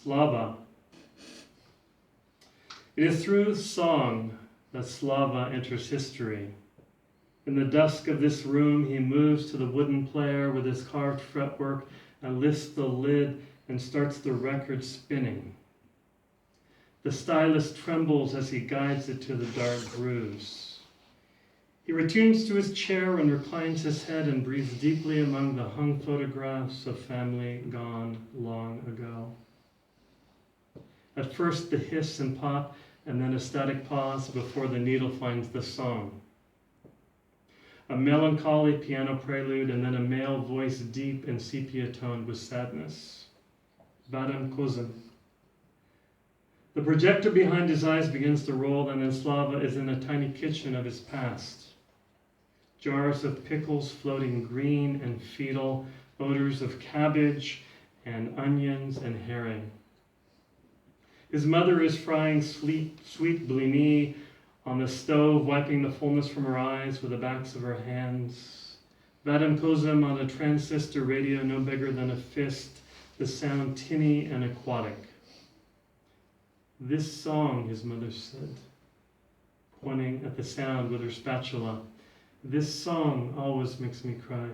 Slava. It is through song that Slava enters history. In the dusk of this room, he moves to the wooden player with his carved fretwork and lifts the lid and starts the record spinning. The stylus trembles as he guides it to the dark grooves. He returns to his chair and reclines his head and breathes deeply among the hung photographs of family gone long ago. At first the hiss and pop, and then a static pause before the needle finds the song. A melancholy piano prelude, and then a male voice deep and sepia-toned with sadness. Vadam Kozim. The projector behind his eyes begins to roll, and then Slava is in a tiny kitchen of his past. Jars of pickles floating green and fetal, odors of cabbage and onions and herring. His mother is frying sweet blini on the stove, wiping the fullness from her eyes with the backs of her hands. Vadam Kozim on a transistor radio no bigger than a fist, the sound tinny and aquatic. This song, his mother said, pointing at the sound with her spatula, this song always makes me cry.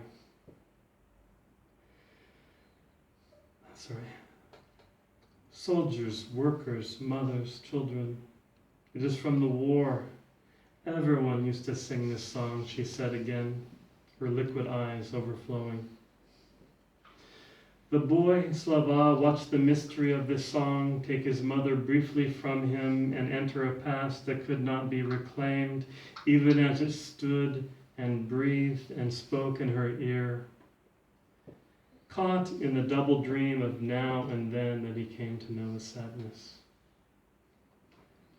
Sorry. Soldiers, workers, mothers, children. It is from the war. Everyone used to sing this song, she said again, her liquid eyes overflowing. The boy, Slava, watched the mystery of this song take his mother briefly from him and enter a past that could not be reclaimed, even as it stood and breathed and spoke in her ear. Caught in the double dream of now and then that he came to know as sadness.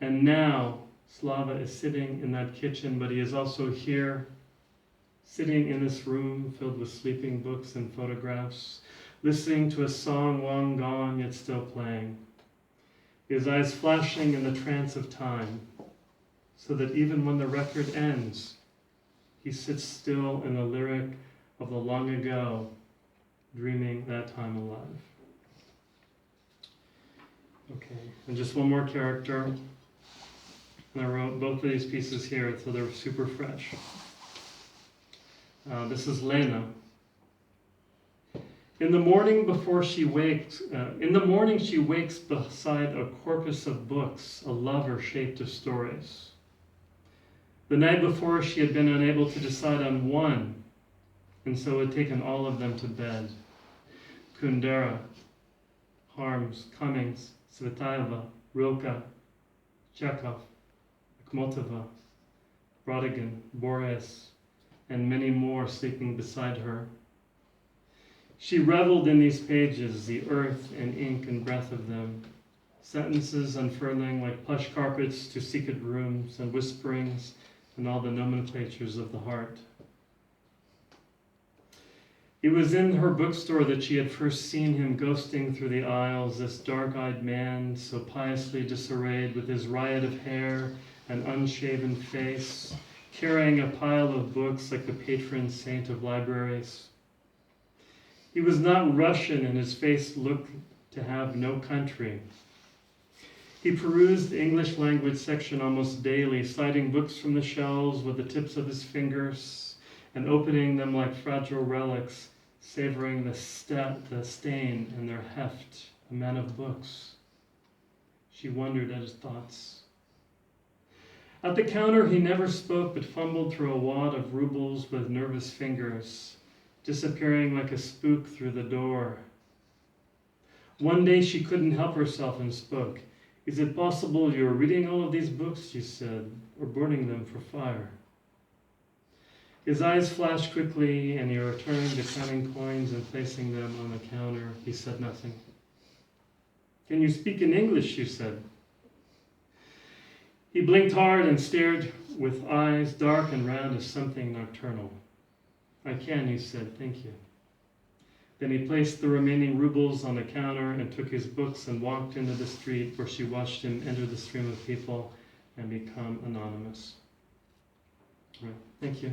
And now, Slava is sitting in that kitchen, but he is also here, sitting in this room filled with sleeping books and photographs, listening to a song long gone yet still playing, his eyes flashing in the trance of time, so that even when the record ends, he sits still in the lyric of the long ago, dreaming that time alive. Okay, and just one more character. And I wrote both of these pieces here, so they're super fresh. This is Lena. In the morning she wakes beside a corpus of books, a lover shaped of stories. The night before, she had been unable to decide on one, and so had taken all of them to bed. Kundera, Harms, Cummings, Tsvetaeva, Rilke, Chekhov, Akhmatova, Rodigan, Borges, and many more sleeping beside her. She reveled in these pages, the earth and ink and breath of them, sentences unfurling like plush carpets to secret rooms and whisperings and all the nomenclatures of the heart. It was in her bookstore that she had first seen him ghosting through the aisles, this dark-eyed man, so piously disarrayed with his riot of hair and unshaven face, carrying a pile of books like the patron saint of libraries. He was not Russian, and his face looked to have no country. He perused the English language section almost daily, sliding books from the shelves with the tips of his fingers and opening them like fragile relics, savoring the stain and their heft, a man of books. She wondered at his thoughts. At the counter, he never spoke but fumbled through a wad of rubles with nervous fingers, disappearing like a spook through the door. One day she couldn't help herself and spoke. "Is it possible you're reading all of these books," she said, "or burning them for fire?" His eyes flashed quickly, and he returned to counting coins and placing them on the counter. He said nothing. "Can you speak in English?" she said. He blinked hard and stared with eyes dark and round as something nocturnal. "I can," he said, "thank you." Then he placed the remaining rubles on the counter and took his books and walked into the street, where she watched him enter the stream of people and become anonymous. All right, thank you.